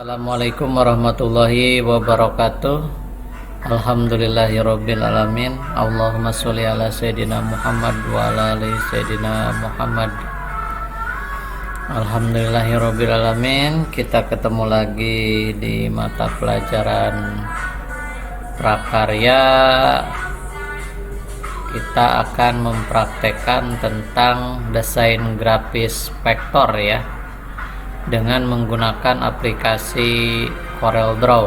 Assalamualaikum warahmatullahi wabarakatuh. Alhamdulillahirabbil alamin. Allahumma sholli ala sayidina Muhammad wa ala ali sayidina Muhammad. Alhamdulillahirabbil alamin. Kita ketemu lagi di mata pelajaran prakarya. Kita akan mempraktekkan tentang desain grafis vektor ya, dengan menggunakan aplikasi CorelDRAW.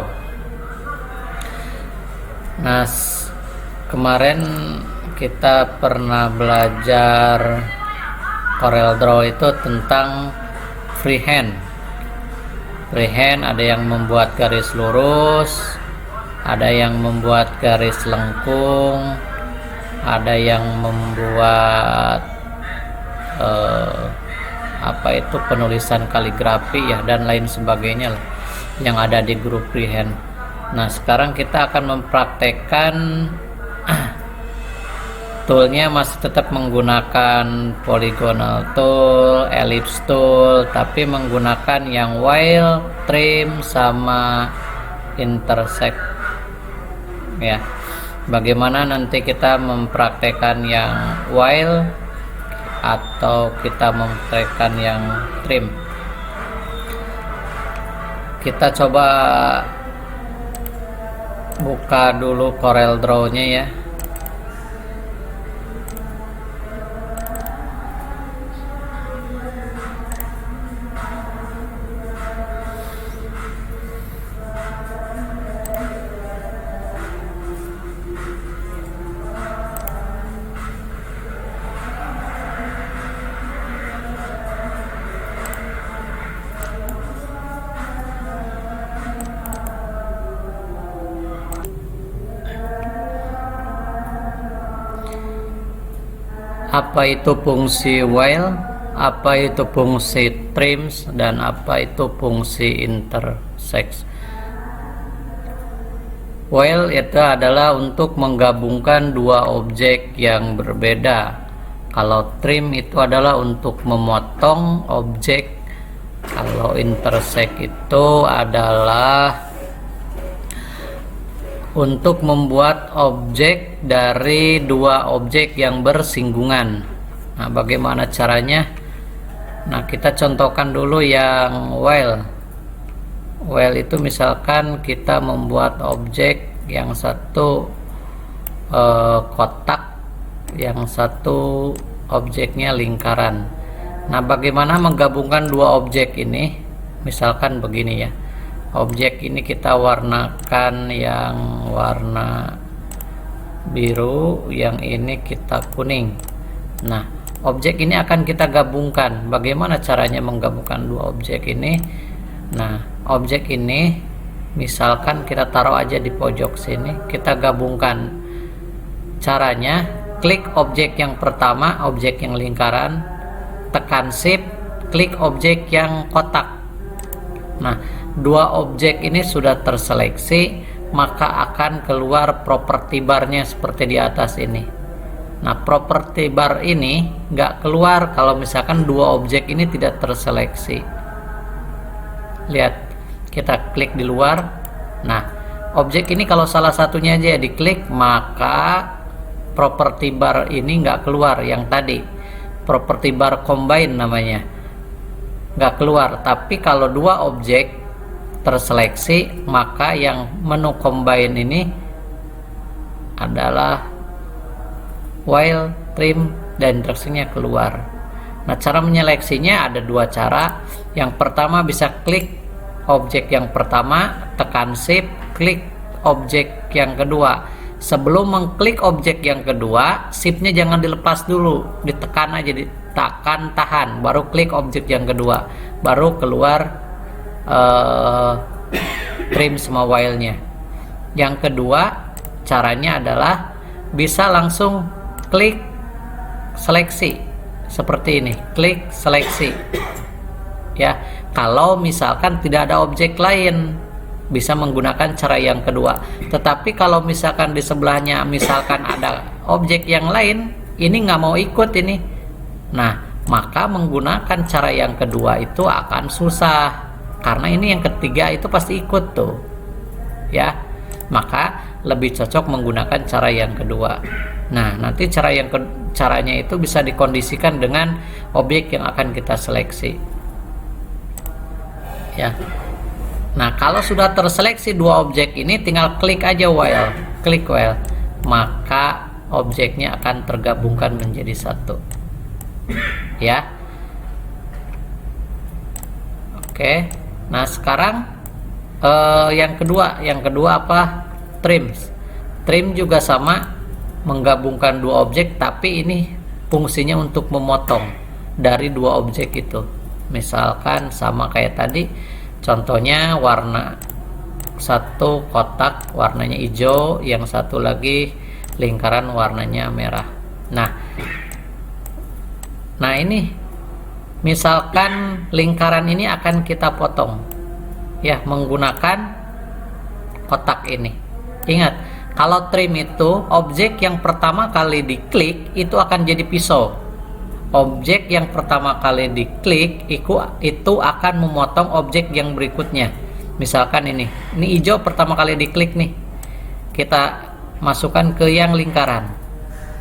Nah, kemarin kita pernah belajar CorelDRAW itu tentang freehand. Freehand ada yang membuat garis lurus, ada yang membuat garis lengkung, ada yang membuat penulisan kaligrafi ya, dan lain sebagainya lah, yang ada di grup freehand. Nah, sekarang kita akan mempraktekkan toolnya masih tetap menggunakan polygonal tool, ellipse tool, tapi menggunakan yang while, trim, sama intersect ya. Bagaimana nanti kita mempraktekkan yang while atau kita mempraktekkan yang trim? Kita coba buka dulu CorelDRAW-nya ya. Apa itu fungsi while, apa itu fungsi trims, dan apa itu fungsi intersect. While itu adalah untuk menggabungkan dua objek yang berbeda. Kalau trim itu adalah untuk memotong objek. Kalau intersect itu adalah untuk membuat objek dari dua objek yang bersinggungan. Nah, bagaimana caranya? Nah, kita contohkan dulu yang while. While itu misalkan kita membuat objek yang satu kotak, yang satu objeknya lingkaran. Nah, bagaimana menggabungkan dua objek ini? Misalkan begini ya. Objek ini kita warnakan yang warna biru, yang ini kita kuning. Nah, objek ini akan kita gabungkan. Bagaimana caranya menggabungkan dua objek ini? Nah, objek ini misalkan kita taruh aja di pojok sini, kita gabungkan. Caranya, klik objek yang pertama, objek yang lingkaran, tekan shift, klik objek yang kotak. Nah, dua objek ini sudah terseleksi, maka akan keluar properti barnya seperti di atas ini. Nah, properti bar ini nggak keluar kalau misalkan dua objek ini tidak terseleksi. Lihat, kita klik di luar. Nah, objek ini kalau salah satunya aja diklik, maka properti bar ini nggak keluar. Yang tadi properti bar combine namanya, nggak keluar. Tapi kalau dua objek terseleksi, maka yang menu combine ini adalah while, trim, dan intersectnya keluar. Nah, cara menyeleksinya ada dua cara. Yang pertama bisa klik objek yang pertama, tekan shift, klik objek yang kedua. Sebelum mengklik objek yang kedua, shiftnya jangan dilepas dulu, ditekan aja, ditekan tahan, baru klik objek yang kedua, baru keluar trim semua while-nya. Yang kedua caranya adalah bisa langsung klik seleksi seperti ini, klik seleksi ya. Kalau misalkan tidak ada objek lain, bisa menggunakan cara yang kedua. Tetapi kalau misalkan di sebelahnya misalkan ada objek yang lain, ini nggak mau ikut ini, nah maka menggunakan cara yang kedua itu akan susah. karena ini yang ketiga itu pasti ikut tuh ya, maka lebih cocok menggunakan cara yang kedua. Nah, nanti caranya itu bisa dikondisikan dengan objek yang akan kita seleksi ya. Nah, kalau sudah terseleksi dua objek ini, tinggal klik aja klik while, maka objeknya akan tergabungkan menjadi satu ya. Oke, nah sekarang yang kedua apa? Trim juga sama, menggabungkan dua objek, tapi ini fungsinya untuk memotong dari dua objek itu. Misalkan sama kayak tadi, contohnya warna satu kotak warnanya hijau, yang satu lagi lingkaran warnanya merah. Nah ini misalkan lingkaran ini akan kita potong ya menggunakan kotak ini. Ingat, kalau trim itu objek yang pertama kali diklik itu akan jadi pisau. Objek yang pertama kali diklik itu akan memotong objek yang berikutnya. Misalkan ini hijau pertama kali diklik nih, kita masukkan ke yang lingkaran.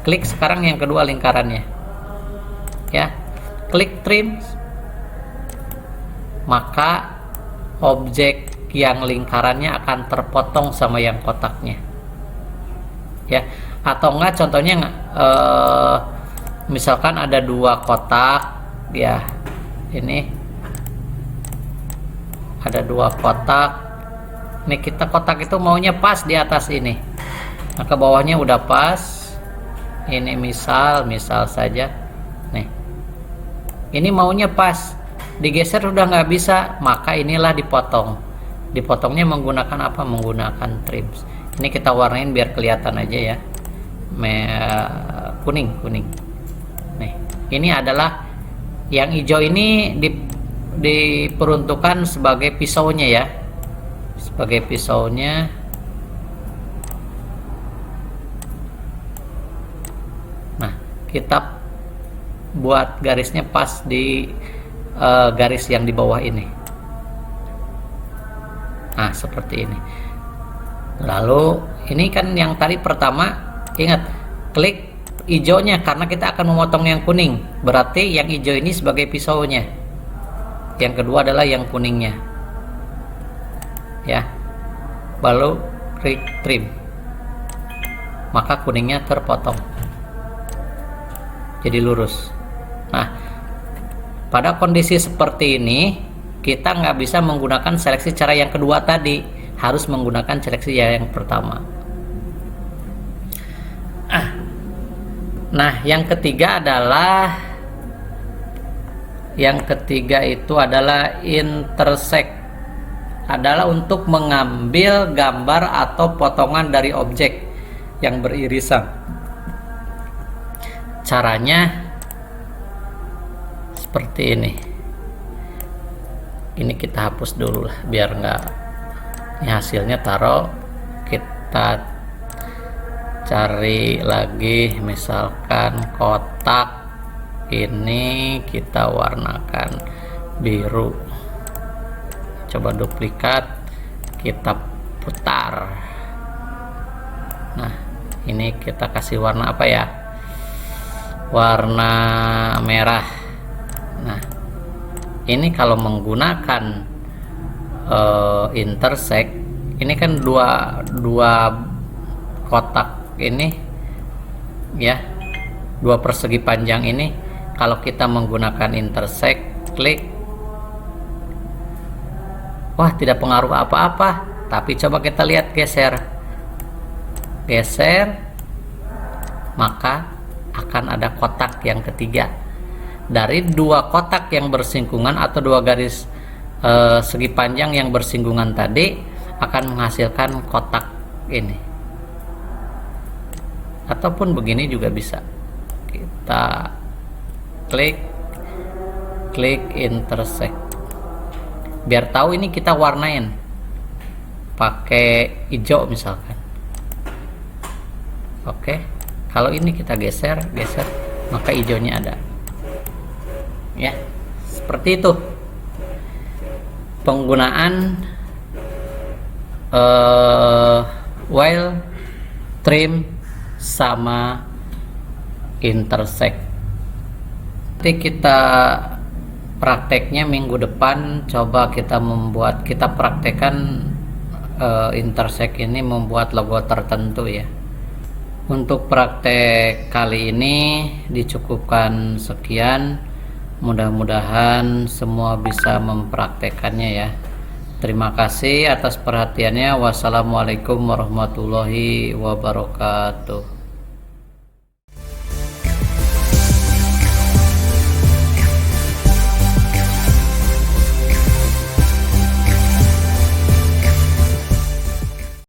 Klik sekarang yang kedua lingkarannya ya, klik trim, maka objek yang lingkarannya akan terpotong sama yang kotaknya ya. Atau enggak, contohnya misalkan ada dua kotak ya, ini ada dua kotak nih, kita kotak itu maunya pas di atas ini, maka bawahnya udah pas. Ini misal saja nih, ini maunya pas, digeser udah nggak bisa, maka inilah dipotongnya menggunakan apa? Menggunakan trims. Ini kita warnain biar kelihatan aja ya, kuning nih. Ini adalah yang hijau ini diperuntukkan sebagai pisaunya ya, sebagai pisaunya. Nah, kita buat garisnya pas di garis yang di bawah ini. Nah, seperti ini. Lalu ini kan yang tadi pertama, ingat klik hijaunya karena kita akan memotong yang kuning, berarti yang hijau ini sebagai pisaunya, yang kedua adalah yang kuningnya ya. Lalu klik trim, maka kuningnya terpotong jadi lurus. Nah, pada kondisi seperti ini kita nggak bisa menggunakan seleksi cara yang kedua tadi, harus menggunakan seleksi yang pertama. Nah, yang ketiga itu adalah intersect, adalah untuk mengambil gambar atau potongan dari objek yang beririsan. Caranya seperti ini. Ini kita hapus dulu lah biar nggak, ini hasilnya taruh, kita cari lagi, misalkan kotak ini kita warnakan biru, coba duplikat, kita putar. Nah, ini kita kasih warna apa ya, warna merah. Nah, ini kalau menggunakan intersect, ini kan dua kotak ini ya, dua persegi panjang ini, kalau kita menggunakan intersect, klik, wah tidak pengaruh apa-apa. Tapi coba kita lihat geser, maka akan ada kotak yang ketiga. Dari dua kotak yang bersinggungan atau dua garis segi panjang yang bersinggungan tadi akan menghasilkan kotak ini. Ataupun begini juga bisa. Kita klik intersect. Biar tahu ini kita warnain pakai hijau misalkan. Oke. Kalau ini kita geser, maka hijaunya ada. Ya, seperti itu. penggunaan while, trim, sama intersect. Nanti kita prakteknya minggu depan, coba kita praktekkan intersect ini membuat logo tertentu ya. Untuk praktek kali ini dicukupkan sekian. Mudah-mudahan semua bisa mempraktekannya ya. Terima kasih atas perhatiannya. Wassalamualaikum warahmatullahi wabarakatuh.